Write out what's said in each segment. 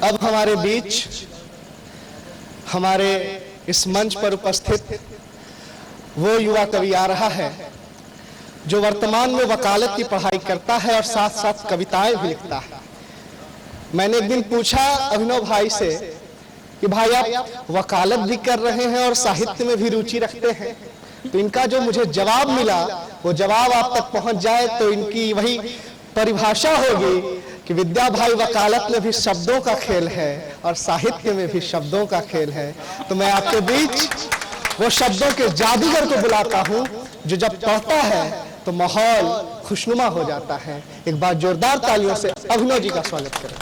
अब हमारे बीच हमारे इस मंच पर उपस्थित वो युवा कवि आ रहा है जो वर्तमान में वकालत की पढ़ाई करता है और साथ साथ कविताएं भी लिखता है। मैंने एक दिन पूछा अभिनव भाई से कि भाई आप वकालत भी कर रहे हैं और साहित्य में भी रुचि रखते हैं, तो इनका जो मुझे जवाब मिला वो जवाब आप तक पहुंच जाए तो इनकी वही परिभाषा होगी कि विद्या भाई वकालत में भी शब्दों का खेल है और साहित्य में भी शब्दों का खेल है। तो मैं आपके बीच वो शब्दों के जादूगर को बुलाता हूं जो जब पढ़ता है तो माहौल खुशनुमा हो जाता है। एक बार जोरदार तालियों से अभिनव जी का स्वागत करें।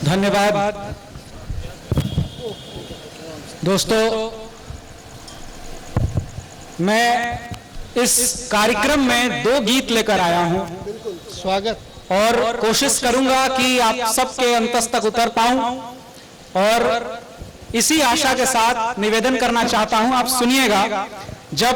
धन्यवाद दोस्तों, मैं इस कार्यक्रम में 2 गीत लेकर आया हूं। स्वागत। और कोशिश करूंगा कि आप सबके अंतस तक उतर पाऊं और इसी आशा के साथ निवेदन करना चाहता हूं, आप सुनिएगा। जब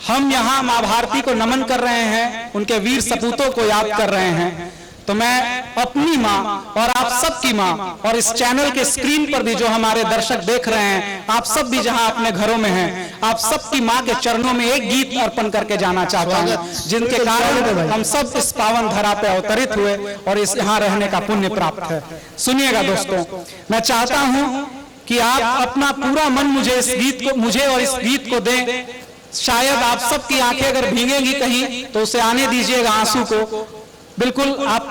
हम यहां मां भारती को नमन कर रहे हैं, उनके वीर सपूतों को याद कर रहे हैं, तो मैं अपनी माँ और आप सबकी माँ और इस चैनल के स्क्रीन पर भी जो हमारे दर्शक देख रहे हैं, आप सब भी जहां अपने घरों में हैं, आप सबकी माँ के चरणों में एक गीत अर्पण करके जाना चाहता हूं, जिनके कारण हम सब इस पावन धरा पे अवतरित हुए और इस यहाँ रहने का पुण्य प्राप्त है। सुनिएगा दोस्तों, मैं चाहता हूं कि आप अपना पूरा मन मुझे और इस गीत को दें। शायद आप सबकी आंखें अगर भीगेंगी कहीं तो उसे आने दीजिएगा आंसू को। बिल्कुल आप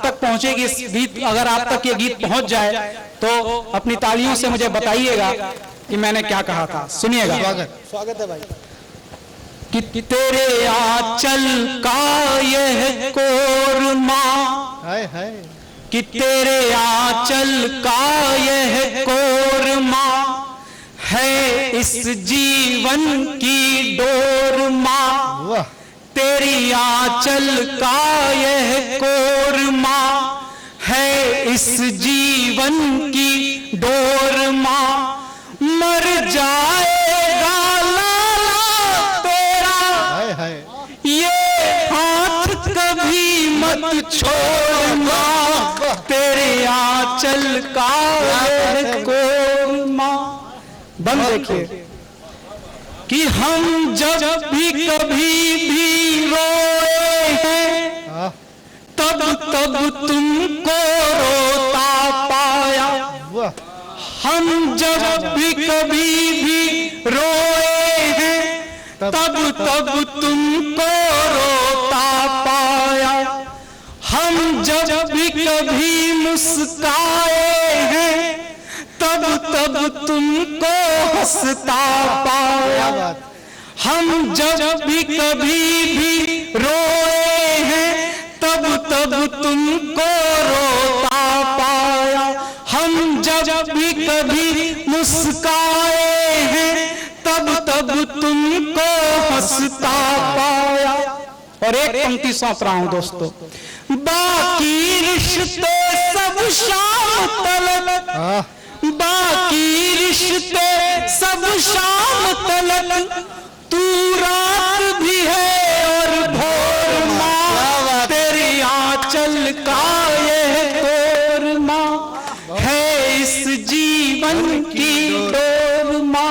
तक पहुंचेगी इस गीत। अगर आप तक ये गीत पहुंच जाए तो अपनी तालियों से मुझे बताइएगा कि मैंने क्या कहा था। सुनिएगा। स्वागत है भाई। कि तेरे आंचल का यह कोरमा, कि तेरे आंचल का यह कोरमा है इस जीवन की डोरमा। तेरी आंचल का यह कोरमा है इस जीवन की डोरमा। मर जाएगा लाला तेरा ये हाथ कभी मत छोड़ना। तेरे आंचल का यह कोरमा। बंद देखिए कि हम जब भी कभी भी रोए हैं, तब तुमको रोता पाया। हम जब भी कभी भी रोए हैं, तब तुमको रोता पाया। हम जब भी कभी मुस्काए हैं, तब तुमको हंसता पाया। हम जब भी कभी भी रोए हैं, तब तुमको रोता पाया। हम जब भी कभी मुस्काए हैं, तब तुमको हंसता पाया। और एक पंक्ति सौंप रहा हूं दोस्तों। बाकी रिश्ते सब शाम तलक, बाकी रिश्ते सब शाम तलक, तू रात भी है और भोर माँ। तेरी आंचल का यह कोरमा है इस जीवन की डोरमा।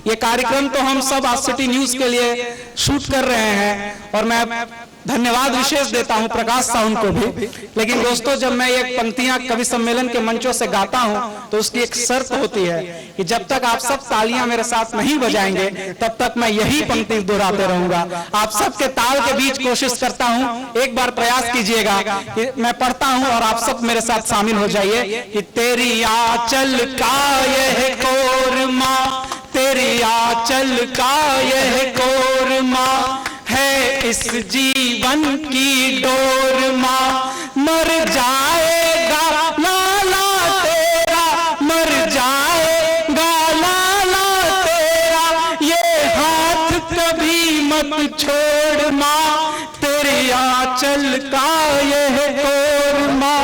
ये कार्यक्रम तो हम सब आज सिटी न्यूज के लिए शूट कर रहे हैं और मैं धन्यवाद विशेष देता हूं प्रकाश साउंड को भी। लेकिन दोस्तों, जब मैं ये पंक्तियां कवि सम्मेलन के मंचों से गाता हूं तो उसकी एक शर्त होती है कि जब तक आप सब तालियां मेरे साथ नहीं बजाएंगे तब तक मैं यही पंक्ति दोहराते रहूंगा। आप सबके ताल के बीच कोशिश करता हूं, एक बार प्रयास कीजिएगा कि मैं पढ़ता हूं और आप सब मेरे साथ शामिल हो जाइए। कि तेरी आंचल का यह कोरमा, तेरी आंचल का यह कोरमा है इस जीवन की डोरमा। मर जाएगा लाला तेरा, मर जाएगा लाला तेरा ये हाथ कभी मत छोड़ना। तेरे आंचल का यह कोरमा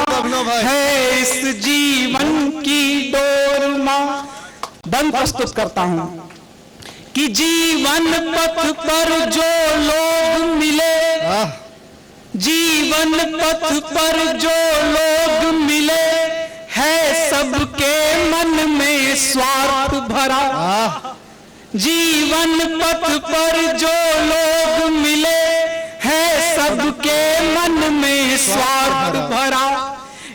है इस जीवन की डोरमा। बंद प्रस्तुत करता हूं कि जीवन पथ पर जो लोग मिले, जीवन पथ पर जो लोग मिले, है सबके मन में स्वार्थ भरा। जीवन पथ पर जो लोग मिले, है सबके मन में स्वार्थ भरा।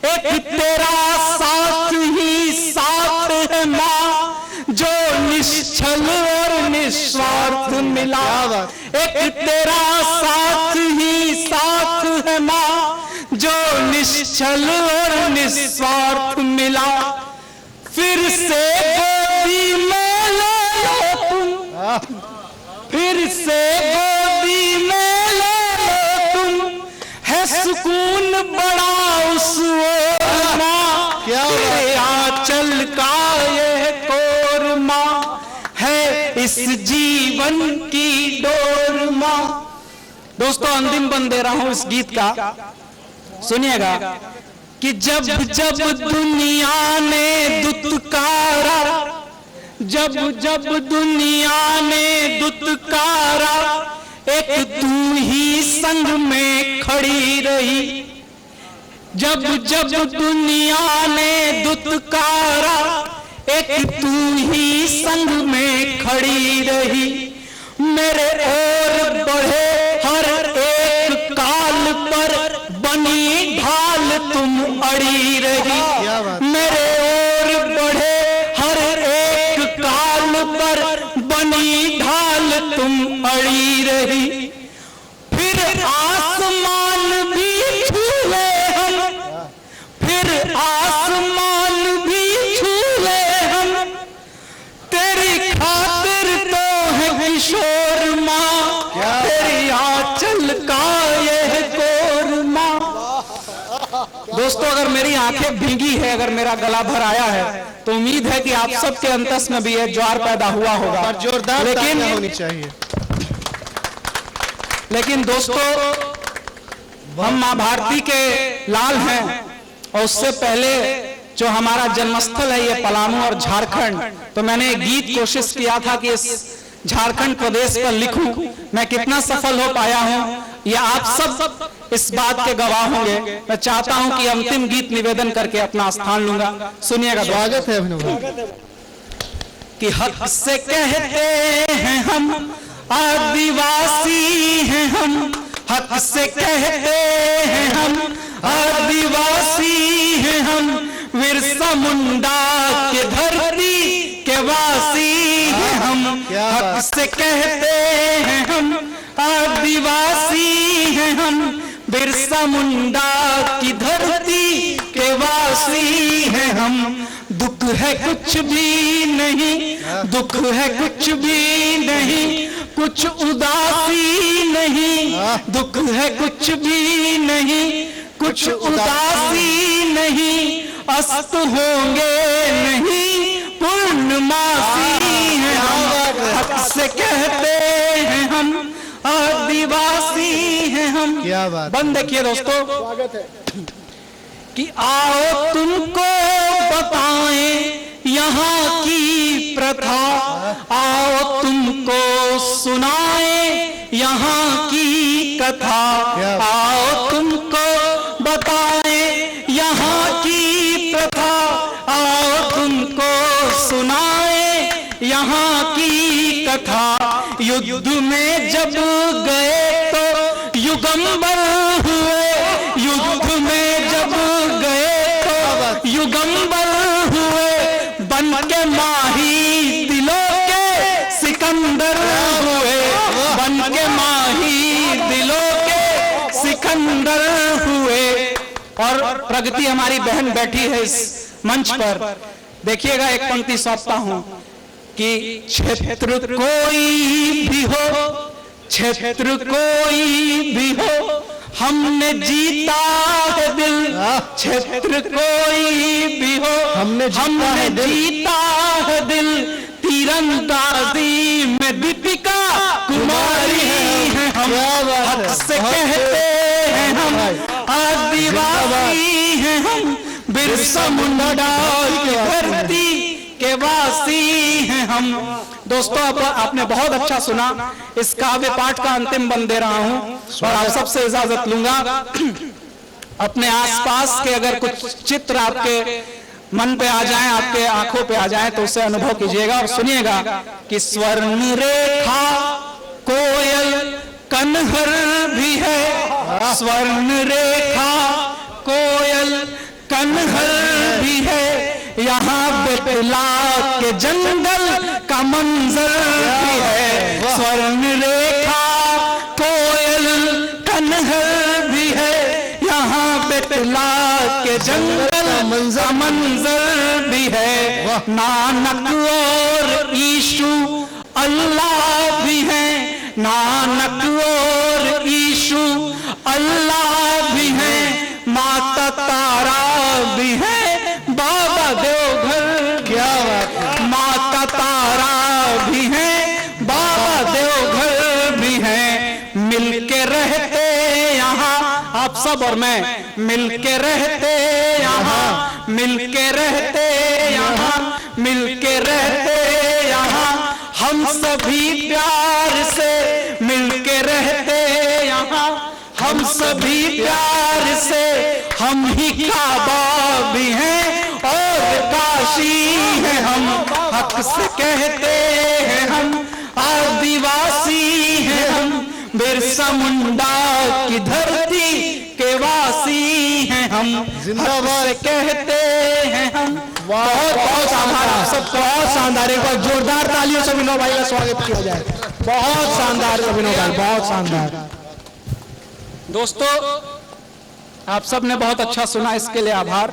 एक तेरा साथ ही साथ है माँ, जो निश्चल और निस्वार्थ मिला। एक तेरा साथ ही साथ है माँ, जो निश्चल और निस्वार्थ मिला। फिर से गोदी में ले लो तुम, फिर से गोदी में ले लो तुम, है सुकून बड़ा उस ओर माँ। तेरे आंचल का ये कोर माँ, है इस जीवन की डोर माँ। दोस्तों, अंतिम बंद दे रहा हूं इस गीत का, सुनिएगा कि जब जब दुनिया ने दुत्कारा, जब जब दुनिया ने दुत्कारा, एक तू ही संग में खड़ी रही। जब जब दुनिया ने दुत्कारा, एक तू ही संग में खड़ी रही। मेरे और बढ़े हर एक काल पर, बनी ढाल तुम अड़ी रही। मेरे और बढ़े हर एक काल पर, बनी ढाल तुम अड़ी रही। फिर आसमान भी छूले हम, फिर आसमान भी छूले हम, तेरी खातिर तो है किशोर माँ, तेरी आंचल का ये कोर माँ। दोस्तों, अगर मेरी आंखें भीगी है, अगर मेरा गला भर आया है, तो उम्मीद है कि आप सबके अंतस में भी ये ज्वार पैदा हुआ होगा। और जोरदार लेकिन होनी चाहिए। लेकिन दोस्तों, हम मां भारती के लाल हैं, और उससे पहले जो हमारा जन्मस्थल है ये पलामू और झारखंड, तो मैंने एक गीत कोशिश किया था कि इस झारखंड प्रदेश पर लिखूं। मैं कितना सफल हो पाया हूं, ये आप सब इस बात के गवाह होंगे। मैं चाहता हूं कि अंतिम गीत निवेदन करके अपना स्थान लूंगा। सुनिएगा। स्वागत है अभिनव कि हक से कहते हैं हम आदिवासी हैं हम, हक से कहते हैं हम आदिवासी हैं हम, बिरसा मुंडा के धरती के वासी हैं हम। हक से कहते हैं हम आदिवासी हैं हम, बिरसा मुंडा की धरती के वासी हैं हम। दुख है कुछ भी नहीं, दुख है कुछ भी नहीं, कुछ उदासी नहीं, दुख है कुछ भी नहीं, कुछ उदासी नहीं, अस्त होंगे नहीं, पूर्णमासी हैं हम। हक से कहते हैं हम आदिवासी हैं हम। क्या बात। बंद देखिए दोस्तों, स्वागत है कि आओ तुमको बताएं यहाँ की प्रथा, आओ तुमको सुनाएं यहाँ की कथा, आओ तुमको बताएं यहाँ की प्रथा, आओ तुमको सुनाएं यहाँ की कथा। युद्ध में जब गए तो युगंबर हुए, युद्ध में जब गए तो युगंबर हुए, बन के माही दिलों के सिकंदर हुए, बन के माही दिलों के सिकंदर हुए। और प्रगति हमारी बहन बैठी है इस मंच पर, देखिएगा एक पंक्ति सौंपता हूं कि क्षेत्र कोई भी हो, क्षेत्र कोई भी हो, हमने जीता है दिल, क्षेत्र कोई भी हो, हमने जीता है दिल, तीरंदाजी में दीपिका कुमारी हैं हम। हक से कहते हैं हम आदिवासी हैं हम, बिरसा मुंडा की धरती के वासी हैं हम। दोस्तों, अब आपने बहुत अच्छा सुना। इस काव्य पाठ का अंतिम बंद दे रहा हूं और आप सबसे इजाजत लूंगा। अपने आसपास के अगर कुछ चित्र आपके मन पे आ जाएं, आपके आंखों पे आ जाएं, तो उसे अनुभव कीजिएगा और सुनिएगा कि स्वर्ण रेखा कोयल कनहर भी है, स्वर्ण रेखा कोयल कनहर भी है, यहाँ बेतला के जंगल का मंजर भी है। स्वर्ण रेखा कोयल कनहर भी है, यहाँ बेतला के जंगल का मंजर भी है। नानक और ईशु अल्लाह भी है, नानक और ईशु अल्लाह भी है, माता तारा भी है, बाबा देवघर क्या बात, माता तारा भी है, बाबा देवघर भी है। मिलके रहते यहाँ आप सब और मैं, मिलके रहते यहाँ, मिलके रहते यहाँ, मिलके रहते यहाँ, हम सभी प्यार से मिलके रहते यहाँ, हम सभी प्यार से, हम ही काबा भी हैं और काशी हैं हम, हक से कहते हैं हम, आदिवासी हैं हम, बिरसा मुंडा की धरती के वासी हैं हम, जिंदाबाद कहते हैं हम। बहुत बहुत आभार आप सबको, बहुत शानदार, एक बार जोरदार तालियों से अभिनव भाई का स्वागत किया जाए। बहुत शानदार अभिनव भाई, बहुत शानदार। दोस्तों, आप सब ने बहुत अच्छा सुना, इसके लिए आभार।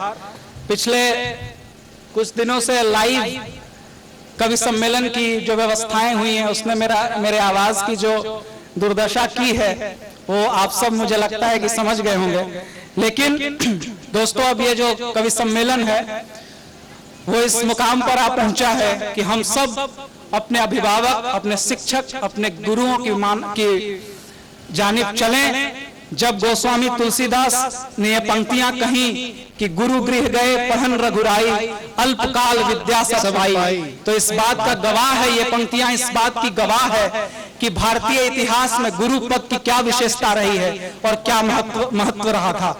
पिछले कुछ दिनों से लाइव कवि सम्मेलन की जो व्यवस्थाएं हुई हैं, उसने मेरे आवाज की जो दुर्दशा की है वो आप सब मुझे लगता है कि समझ गए होंगे। लेकिन दोस्तों, अब ये जो कवि सम्मेलन है वो इस मुकाम पर आ पहुंचा है कि हम सब अपने अभिभावक, अपने शिक्षक, अपने गुरुओं की जानिब चलें। जब गोस्वामी तुलसीदास ने ये पंक्तियां कही कि गुरु गृह गए पढ़न रघुराई, अल्पकाल विद्या सब आई, तो इस बात का गवाह है, ये पंक्तियां इस बात की गवाह है कि भारतीय इतिहास में गुरु पद की क्या विशेषता रही है और क्या महत्व रहा था।